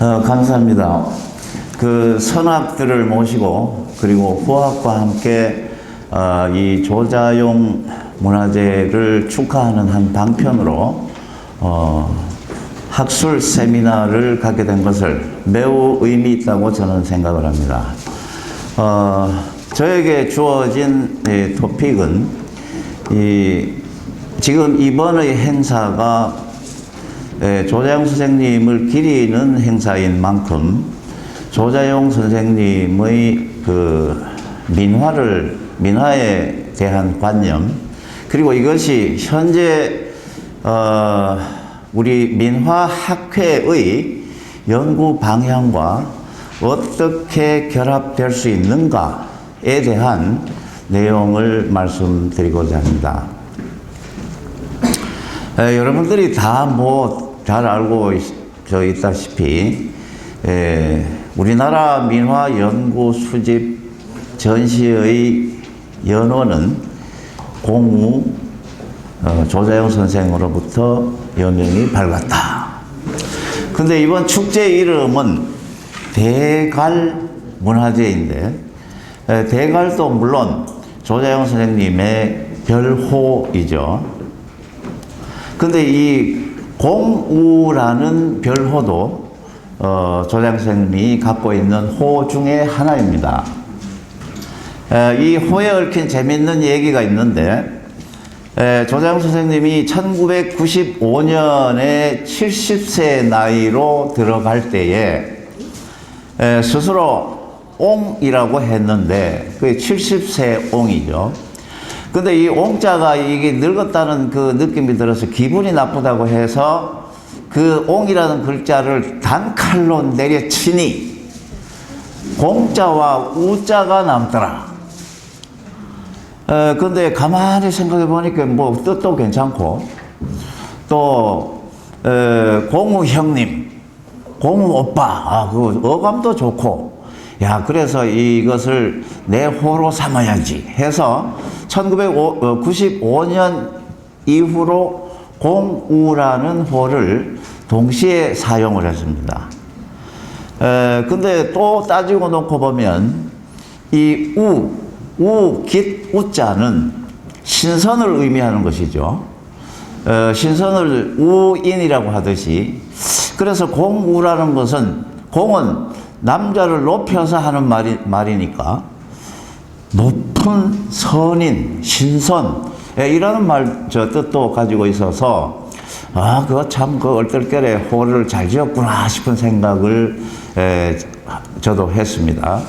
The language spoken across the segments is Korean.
감사합니다. 그 선학들을 모시고 그리고 후학과 함께 이 조자용 문화재를 축하하는 한 방편으로 학술 세미나를 갖게 된 것을 매우 의미 있다고 저는 생각을 합니다. 저에게 주어진 토픽은 지금 이번의 행사가 조자용 선생님을 기리는 행사인 만큼 조자용 선생님의 그 민화에 대한 관념, 그리고 이것이 현재 우리 민화학회의 연구 방향과 어떻게 결합될 수 있는가에 대한 내용을 말씀드리고자 합니다. 여러분들이 다 잘 알고 있다시피 우리나라 민화 연구 수집 전시의 연원은 공우 조자용 선생으로부터 여명이 밝았다. 근데 이번 축제 이름은 대갈 문화제인데 대갈도 물론 조자용 선생님의 별호이죠. 근데 이 공우라는 별호도 조자용 선생님이 갖고 있는 호 중에 하나입니다. 이 호에 얽힌 재미있는 얘기가 있는데 조자용 선생님이 1995년에 70세 나이로 들어갈 때에 스스로 옹이라고 했는데 그게 70세 옹이죠. 근데 이 옹자가 이게 늙었다는 그 느낌이 들어서 기분이 나쁘다고 해서 그 옹이라는 글자를 단칼로 내려치니 공자와 우자가 남더라. 근데 가만히 생각해 보니까 뭐 뜻도 괜찮고 또 공우 형님, 공우 오빠, 그 어감도 좋고, 야 그래서 이것을 내 호로 삼아야지 해서 1995년 이후로 공우라는 호를 동시에 사용을 했습니다. 근데 또 따지고 놓고 보면 이 깃, 우자는 신선을 의미하는 것이죠. 신선을 우인이라고 하듯이, 그래서 공우라는 것은, 공은 남자를 높여서 하는 말이니까 높은 선인, 신선, 이라는 뜻도 가지고 있어서 그거 참 얼떨결에 호를 잘 지었구나 싶은 생각을 저도 했습니다.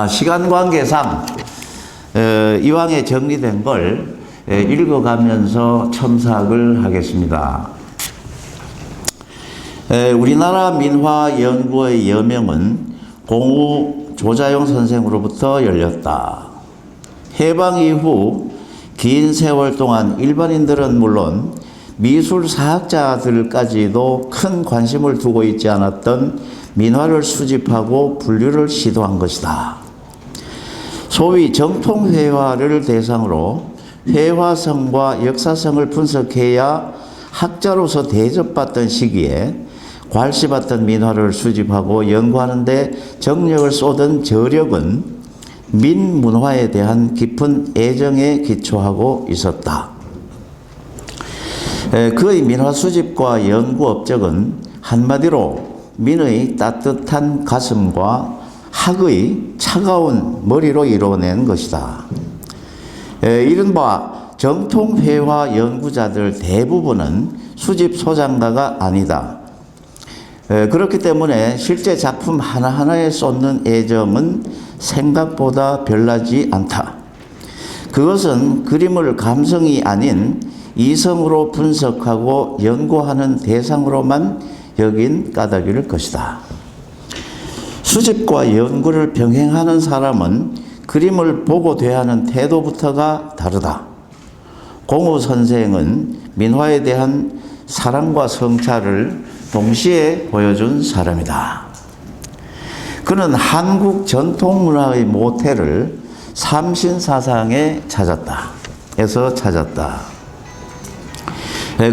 시간 관계상 이왕에 정리된 걸 읽어가면서 첨삭을 하겠습니다. 우리나라 민화 연구의 여명은 공우 조자용 선생으로부터 열렸다. 해방 이후 긴 세월 동안 일반인들은 물론 미술사학자들까지도 큰 관심을 두고 있지 않았던 민화를 수집하고 분류를 시도한 것이다. 소위 정통회화를 대상으로 회화성과 역사성을 분석해야 학자로서 대접받던 시기에 괄시받던 민화를 수집하고 연구하는 데 정력을 쏟은 저력은 민문화에 대한 깊은 애정에 기초하고 있었다. 그의 민화 수집과 연구 업적은 한마디로 민의 따뜻한 가슴과 학의 차가운 머리로 이루어낸 것이다. 이른바 정통회화 연구자들 대부분은 수집 소장가가 아니다. 그렇기 때문에 실제 작품 하나하나에 쏟는 애정은 생각보다 별나지 않다. 그것은 그림을 감성이 아닌 이성으로 분석하고 연구하는 대상으로만 여긴 까닭일 것이다. 수집과 연구를 병행하는 사람은 그림을 보고 대하는 태도부터가 다르다. 공우 선생은 민화에 대한 사랑과 성찰을 동시에 보여준 사람이다. 그는 한국 전통문화의 모태를 삼신사상에 찾았다.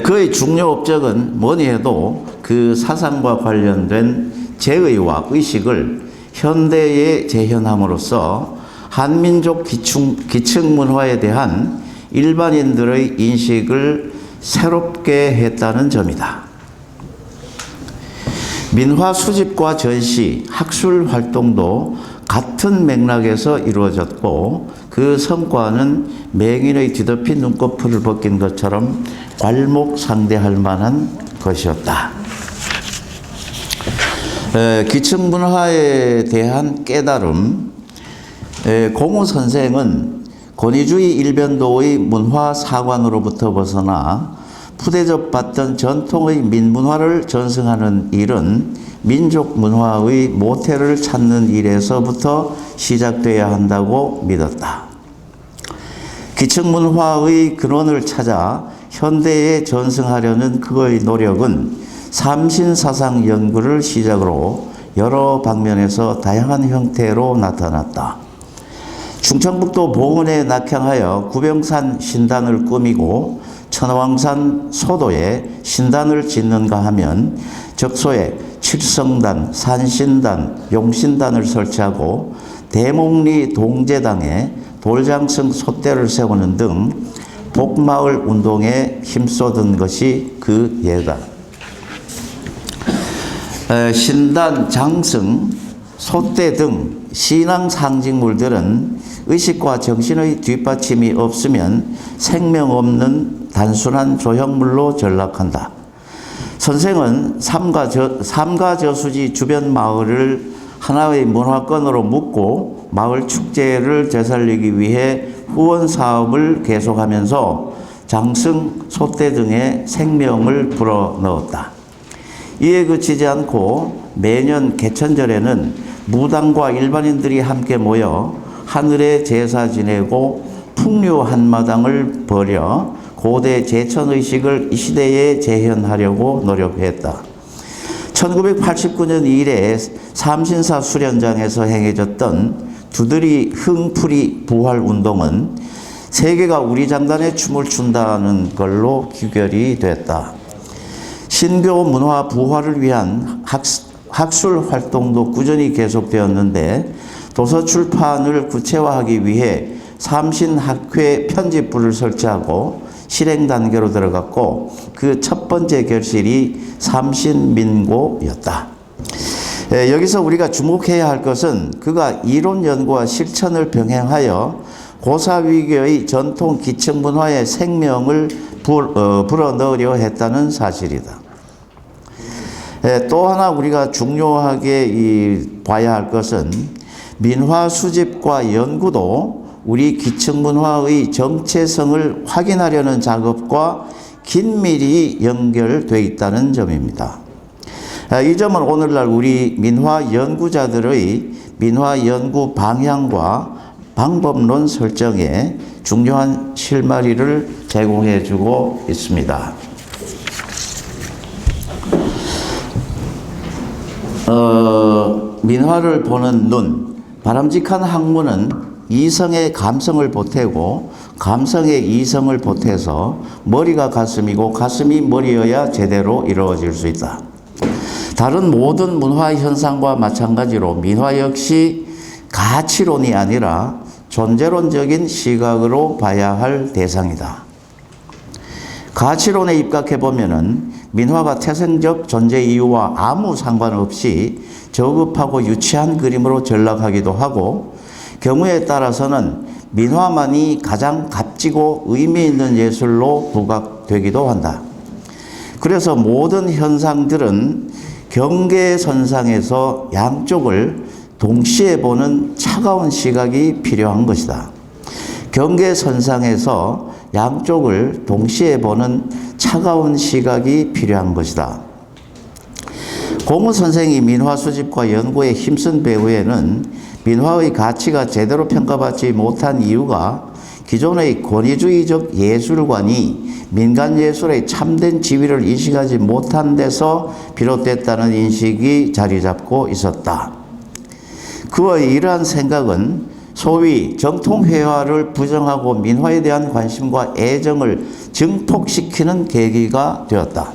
그의 중요 업적은 뭐니 해도 그 사상과 관련된 제의와 의식을 현대에 재현함으로써 한민족 기층 문화에 대한 일반인들의 인식을 새롭게 했다는 점이다. 민화 수집과 전시, 학술 활동도 같은 맥락에서 이루어졌고 그 성과는 맹인의 뒤덮인 눈꺼풀을 벗긴 것처럼 괄목상대할 만한 것이었다. 기층 문화에 대한 깨달음. 공우 선생은 권위주의 일변도의 문화 사관으로부터 벗어나 푸대접받던 전통의 민문화를 전승하는 일은 민족 문화의 모태를 찾는 일에서부터 시작돼야 한다고 믿었다. 기층 문화의 근원을 찾아 현대에 전승하려는 그의 노력은 삼신사상 연구를 시작으로 여러 방면에서 다양한 형태로 나타났다. 충청북도 보은에 낙향하여 구병산 신단을 꾸미고 천왕산 소도에 신단을 짓는가 하면 적소에 칠성단, 산신단, 용신단을 설치하고 대목리 동제당에 돌장성 솥대를 세우는 등 복마을 운동에 힘쏟은 것이 그 예다. 신단, 장승, 솥대 등 신앙 상징물들은 의식과 정신의 뒷받침이 없으면 생명 없는 단순한 조형물로 전락한다. 선생은 삼가저수지 주변 마을을 하나의 문화권으로 묶고 마을 축제를 되살리기 위해 후원 사업을 계속하면서 장승, 솥대 등의 생명을 불어넣었다. 이에 그치지 않고 매년 개천절에는 무당과 일반인들이 함께 모여 하늘에 제사 지내고 풍류 한마당을 벌여 고대 제천의식을 이 시대에 재현하려고 노력했다. 1989년 이래 삼신사 수련장에서 행해졌던 두드리 흥풀이 부활운동은 세계가 우리 장단에 춤을 춘다는 걸로 귀결이 됐다. 신교 문화 부활을 위한 학술 활동도 꾸준히 계속되었는데 도서 출판을 구체화하기 위해 삼신학회 편집부를 설치하고 실행 단계로 들어갔고 그 첫 번째 결실이 삼신민고였다. 여기서 우리가 주목해야 할 것은 그가 이론 연구와 실천을 병행하여 고사위교의 전통 기층 문화의 생명을 불어넣으려 했다는 사실이다. 또 하나 우리가 중요하게 봐야 할 것은 민화 수집과 연구도 우리 기층 문화의 정체성을 확인하려는 작업과 긴밀히 연결되어 있다는 점입니다. 이 점은 오늘날 우리 민화 연구자들의 민화 연구 방향과 방법론 설정에 중요한 실마리를 제공해 주고 있습니다. 민화를 보는 눈, 바람직한 학문은 이성의 감성을 보태고 감성의 이성을 보태서 머리가 가슴이고 가슴이 머리여야 제대로 이루어질 수 있다. 다른 모든 문화 현상과 마찬가지로 민화 역시 가치론이 아니라 존재론적인 시각으로 봐야 할 대상이다. 가치론에 입각해 보면은 민화가 태생적 존재 이유와 아무 상관없이 저급하고 유치한 그림으로 전락하기도 하고 경우에 따라서는 민화만이 가장 값지고 의미 있는 예술로 부각되기도 한다. 그래서 모든 현상들은 경계선상에서 양쪽을 동시에 보는 차가운 시각이 필요한 것이다. 경계선상에서 양쪽을 동시에 보는 차가운 시각이 필요한 것이다. 공우 선생이 민화 수집과 연구에 힘쓴 배후에는 민화의 가치가 제대로 평가받지 못한 이유가 기존의 권위주의적 예술관이 민간 예술의 참된 지위를 인식하지 못한 데서 비롯됐다는 인식이 자리 잡고 있었다. 그의 이러한 생각은 소위 정통회화를 부정하고 민화에 대한 관심과 애정을 증폭시키는 계기가 되었다.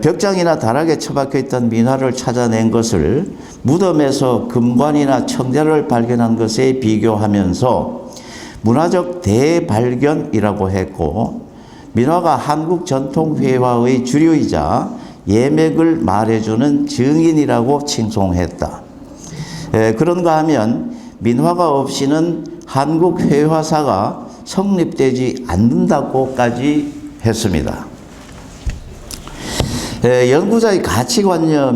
벽장이나 다락에 처박혀 있던 민화를 찾아낸 것을 무덤에서 금관이나 청자를 발견한 것에 비교하면서 문화적 대발견이라고 했고, 민화가 한국 전통회화의 주류이자 예맥을 말해주는 증인이라고 칭송했다. 그런가 하면 민화가 없이는 한국 회화사가 성립되지 않는다고까지 했습니다. 연구자의 가치관이나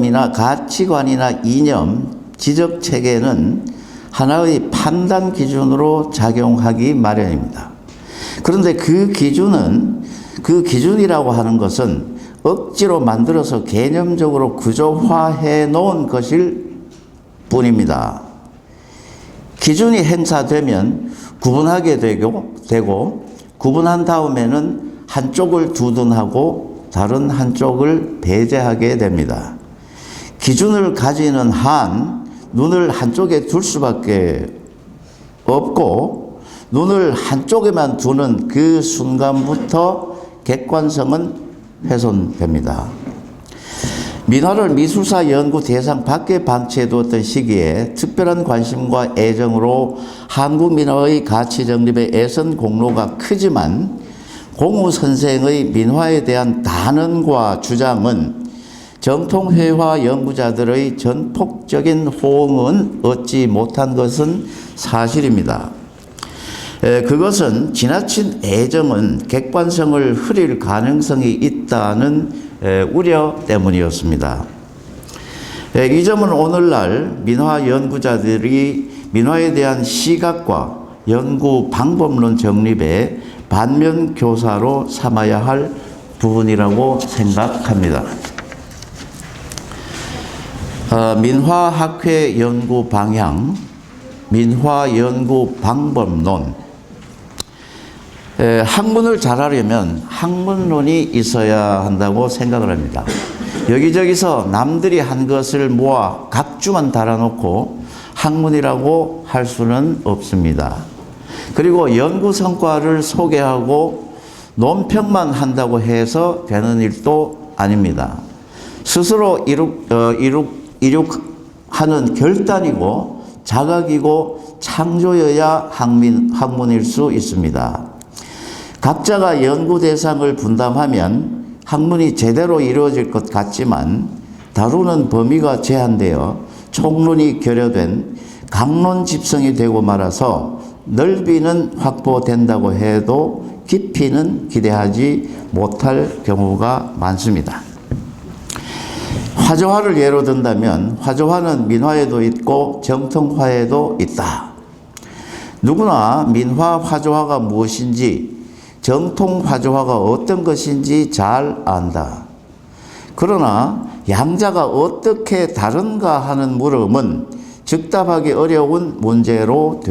이념, 지적 체계는 하나의 판단 기준으로 작용하기 마련입니다. 그런데 그 기준이라고 하는 것은 억지로 만들어서 개념적으로 구조화해 놓은 것일 뿐입니다. 기준이 행사되면 구분하게 되고 구분한 다음에는 한쪽을 두둔하고 다른 한쪽을 배제하게 됩니다. 기준을 가지는 한 눈을 한쪽에 둘 수밖에 없고, 눈을 한쪽에만 두는 그 순간부터 객관성은 훼손됩니다. 민화를 미술사 연구 대상 밖에 방치해 두었던 시기에 특별한 관심과 애정으로 한국 민화의 가치 정립에 애쓴 공로가 크지만, 공우 선생의 민화에 대한 단언과 주장은 정통회화 연구자들의 전폭적인 호응은 얻지 못한 것은 사실입니다. 그것은 지나친 애정은 객관성을 흐릴 가능성이 있다는 우려 때문이었습니다. 이 점은 오늘날 민화 연구자들이 민화에 대한 시각과 연구 방법론 정립에 반면 교사로 삼아야 할 부분이라고 생각합니다. 민화학회 연구 방향, 민화 연구 방법론. 학문을 잘하려면 학문론이 있어야 한다고 생각을 합니다. 여기저기서 남들이 한 것을 모아 각주만 달아놓고 학문이라고 할 수는 없습니다. 그리고 연구 성과를 소개하고 논평만 한다고 해서 되는 일도 아닙니다. 스스로 이룩하는 결단이고 자각이고 창조여야 학문일 수 있습니다. 각자가 연구 대상을 분담하면 학문이 제대로 이루어질 것 같지만, 다루는 범위가 제한되어 총론이 결여된 강론 집성이 되고 말아서 넓이는 확보된다고 해도 깊이는 기대하지 못할 경우가 많습니다. 화조화를 예로 든다면 화조화는 민화에도 있고 정통화에도 있다. 누구나 민화 화조화가 무엇인지, 정통 화조화가 어떤 것인지 잘 안다. 그러나 양자가 어떻게 다른가 하는 물음은 즉답하기 어려운 문제로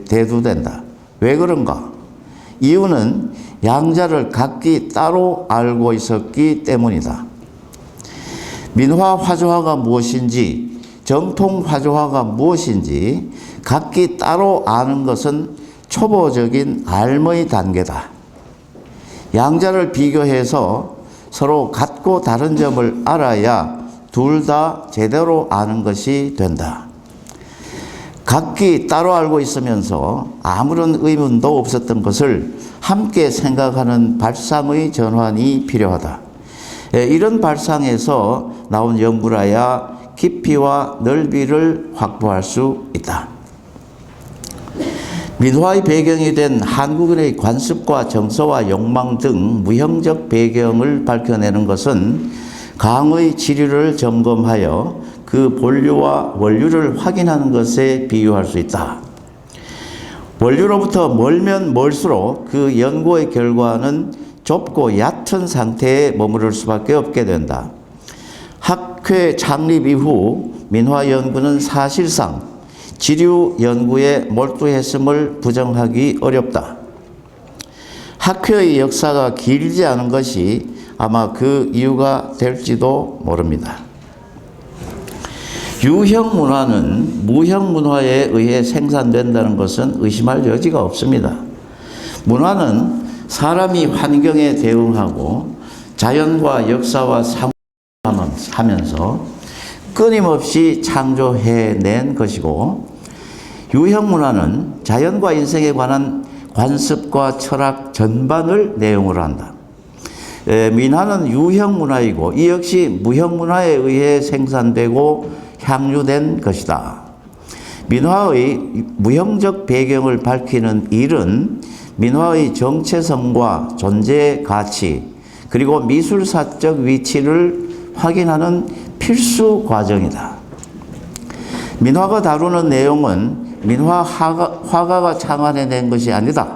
대두된다. 왜 그런가? 이유는 양자를 각기 따로 알고 있었기 때문이다. 민화 화조화가 무엇인지, 정통 화조화가 무엇인지 각기 따로 아는 것은 초보적인 알의 단계다. 양자를 비교해서 서로 같고 다른 점을 알아야 둘 다 제대로 아는 것이 된다. 각기 따로 알고 있으면서 아무런 의문도 없었던 것을 함께 생각하는 발상의 전환이 필요하다. 이런 발상에서 나온 연구라야 깊이와 넓이를 확보할 수 있다. 민화의 배경이 된 한국인의 관습과 정서와 욕망 등 무형적 배경을 밝혀내는 것은 강의 지류를 점검하여 그 본류와 원류를 확인하는 것에 비유할 수 있다. 원류로부터 멀면 멀수록 그 연구의 결과는 좁고 얕은 상태에 머무를 수밖에 없게 된다. 학회 창립 이후 민화 연구는 사실상 지류 연구에 몰두했음을 부정하기 어렵다. 학회의 역사가 길지 않은 것이 아마 그 이유가 될지도 모릅니다. 유형 문화는 무형 문화에 의해 생산된다는 것은 의심할 여지가 없습니다. 문화는 사람이 환경에 대응하고 자연과 역사와 상호하면서 끊임없이 창조해낸 것이고, 유형 문화는 자연과 인생에 관한 관습과 철학 전반을 내용으로 한다. 민화는 유형 문화이고 이 역시 무형 문화에 의해 생산되고 향유된 것이다. 민화의 무형적 배경을 밝히는 일은 민화의 정체성과 존재 가치 그리고 미술사적 위치를 확인하는 필수 과정이다. 민화가 다루는 내용은 민화 화가가 창안해낸 것이 아니다.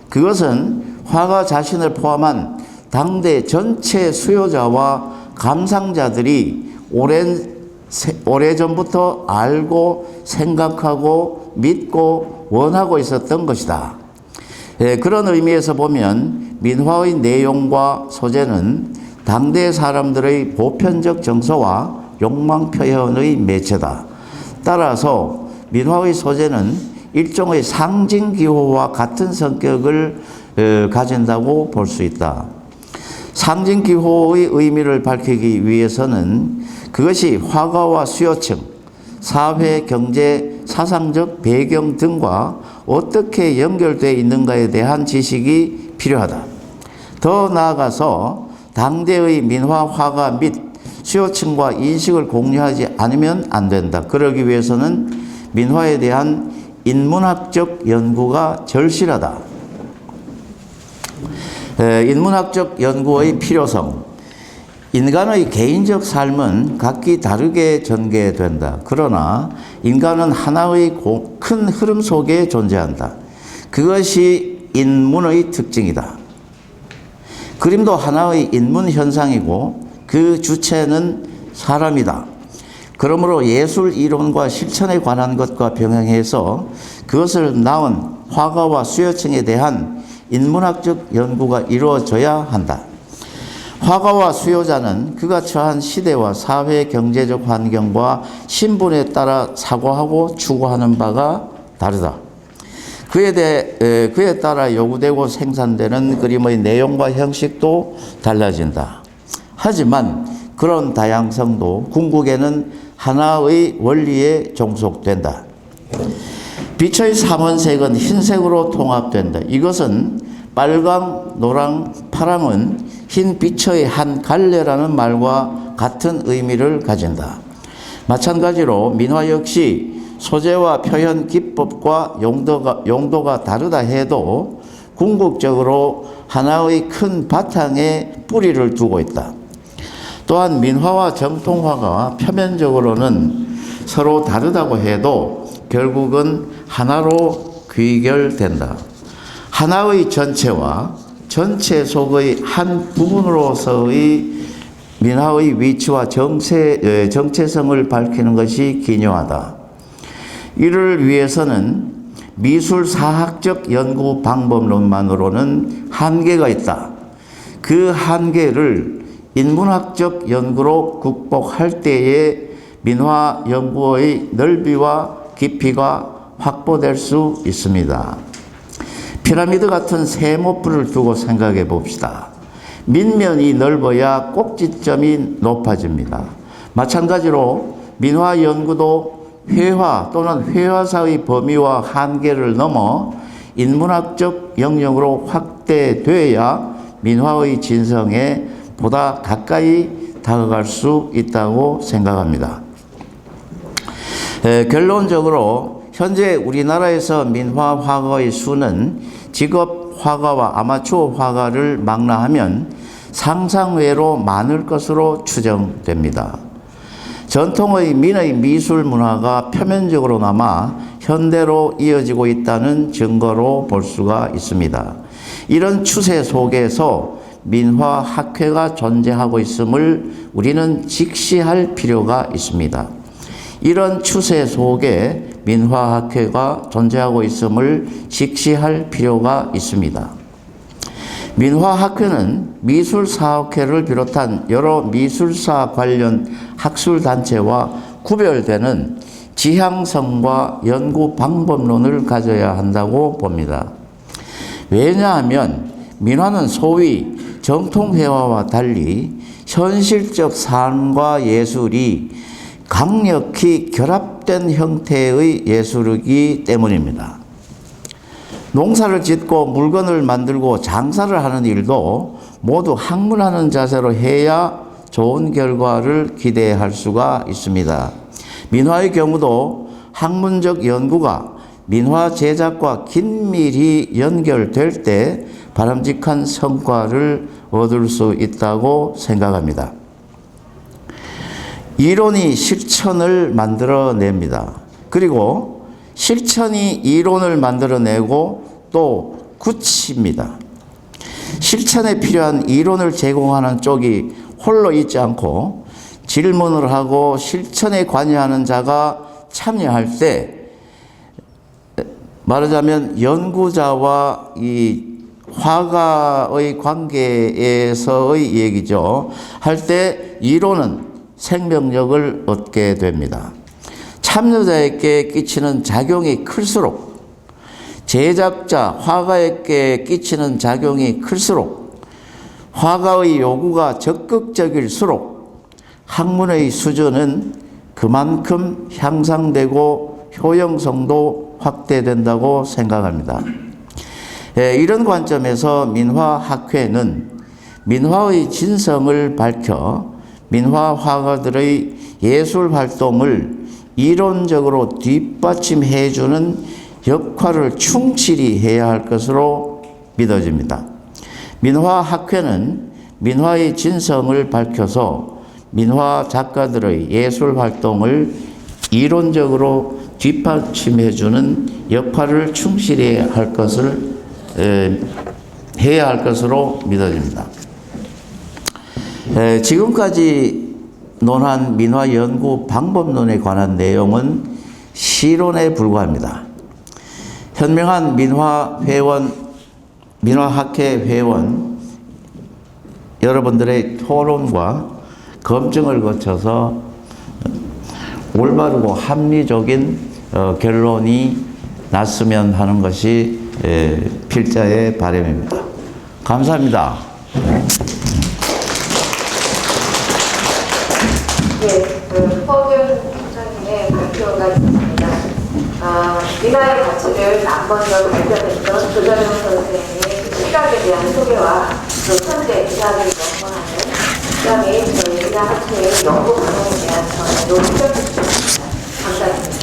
그것은 화가 자신을 포함한 당대 전체 수요자와 감상자들이 오래전부터 알고 생각하고 믿고 원하고 있었던 것이다. 그런 의미에서 보면 민화의 내용과 소재는 당대 사람들의 보편적 정서와 욕망 표현의 매체다. 따라서 민화의 소재는 일종의 상징기호와 같은 성격을 가진다고 볼 수 있다. 상징기호의 의미를 밝히기 위해서는 그것이 화가와 수요층, 사회, 경제, 사상적 배경 등과 어떻게 연결되어 있는가에 대한 지식이 필요하다. 더 나아가서 당대의 민화 화가 및 수요층과 인식을 공유하지 않으면 안 된다. 그러기 위해서는 민화에 대한 인문학적 연구가 절실하다. 인문학적 연구의 필요성. 인간의 개인적 삶은 각기 다르게 전개된다. 그러나 인간은 하나의 큰 흐름 속에 존재한다. 그것이 인문의 특징이다. 그림도 하나의 인문 현상이고 그 주체는 사람이다. 그러므로 예술 이론과 실천에 관한 것과 병행해서 그것을 낳은 화가와 수요층에 대한 인문학적 연구가 이루어져야 한다. 화가와 수요자는 그가 처한 시대와 사회 경제적 환경과 신분에 따라 사고하고 추구하는 바가 다르다. 그에 따라 요구되고 생산되는 그림의 내용과 형식도 달라진다. 하지만 그런 다양성도 궁극에는 하나의 원리에 종속된다. 빛의 삼원색은 흰색으로 통합된다. 이것은 빨강, 노랑, 파랑은 흰 빛의 한 갈래라는 말과 같은 의미를 가진다. 마찬가지로 민화 역시 소재와 표현 기법과 용도가 다르다 해도 궁극적으로 하나의 큰 바탕에 뿌리를 두고 있다. 또한 민화와 정통화가 표면적으로는 서로 다르다고 해도 결국은 하나로 귀결된다. 하나의 전체와 전체 속의 한 부분으로서의 민화의 위치와 정체성을 밝히는 것이 기묘하다. 이를 위해서는 미술사학적 연구 방법론만으로는 한계가 있다. 그 한계를 인문학적 연구로 극복할 때에 민화 연구의 넓이와 깊이가 확보될 수 있습니다. 피라미드 같은 세모뿔을 두고 생각해 봅시다. 밑면이 넓어야 꼭지점이 높아집니다. 마찬가지로 민화 연구도 회화 또는 회화사의 범위와 한계를 넘어 인문학적 영역으로 확대되어야 민화의 진성에 보다 가까이 다가갈 수 있다고 생각합니다. 결론적으로 현재 우리나라에서 민화 화가의 수는 직업 화가와 아마추어 화가를 망라하면 상상외로 많을 것으로 추정됩니다. 전통의 민의 미술 문화가 표면적으로나마 현대로 이어지고 있다는 증거로 볼 수가 있습니다. 이런 추세 속에서 민화 학회가 존재하고 있음을 우리는 직시할 필요가 있습니다. 이런 추세 속에 민화 학회가 존재하고 있음을 직시할 필요가 있습니다. 민화 학회는 미술사학회를 비롯한 여러 미술사 관련 학술단체와 구별되는 지향성과 연구 방법론을 가져야 한다고 봅니다. 왜냐하면 민화는 소위 정통회화와 달리 현실적 삶과 예술이 강력히 결합된 형태의 예술이기 때문입니다. 농사를 짓고 물건을 만들고 장사를 하는 일도 모두 학문하는 자세로 해야 좋은 결과를 기대할 수가 있습니다. 민화의 경우도 학문적 연구가 민화 제작과 긴밀히 연결될 때 바람직한 성과를 얻을 수 있다고 생각합니다. 이론이 실천을 만들어냅니다. 그리고 실천이 이론을 만들어내고 또 굳힙니다. 실천에 필요한 이론을 제공하는 쪽이 홀로 있지 않고 질문을 하고 실천에 관여하는 자가 참여할 때, 말하자면 연구자와 이 화가의 관계에서의 얘기죠. 할 때 이론은 생명력을 얻게 됩니다. 참여자에게 끼치는 작용이 클수록, 제작자, 화가에게 끼치는 작용이 클수록, 화가의 요구가 적극적일수록 학문의 수준은 그만큼 향상되고 효용성도 확대된다고 생각합니다. 이런 관점에서 민화학회는 민화의 진성을 밝혀 민화 화가들의 예술 활동을 이론적으로 뒷받침해 주는 역할을 충실히 해야 할 것으로 믿어집니다. 민화학회는 민화의 진성을 밝혀서 민화 작가들의 예술 활동을 이론적으로 뒷받침해 주는 역할을 충실히 해야 할 것으로 믿어집니다. 지금까지 논한 민화 연구 방법론에 관한 내용은 시론에 불과합니다. 현명한 민화학회 회원 여러분들의 토론과 검증을 거쳐서 올바르고 합리적인 결론이 났으면 하는 것이 필자의 바람입니다. 감사합니다. 허균 총장님의 발표가 있습니다. 민화의 가치를 먼저 발표했던 조정용 선생님의 시각에 대한 소개와 또 현재 민화를 연구하는 그다음에 저희 민화학회의 연구 과정에 대한 전해도 해주셨습니다. 감사합니다.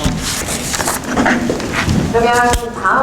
그러면 다음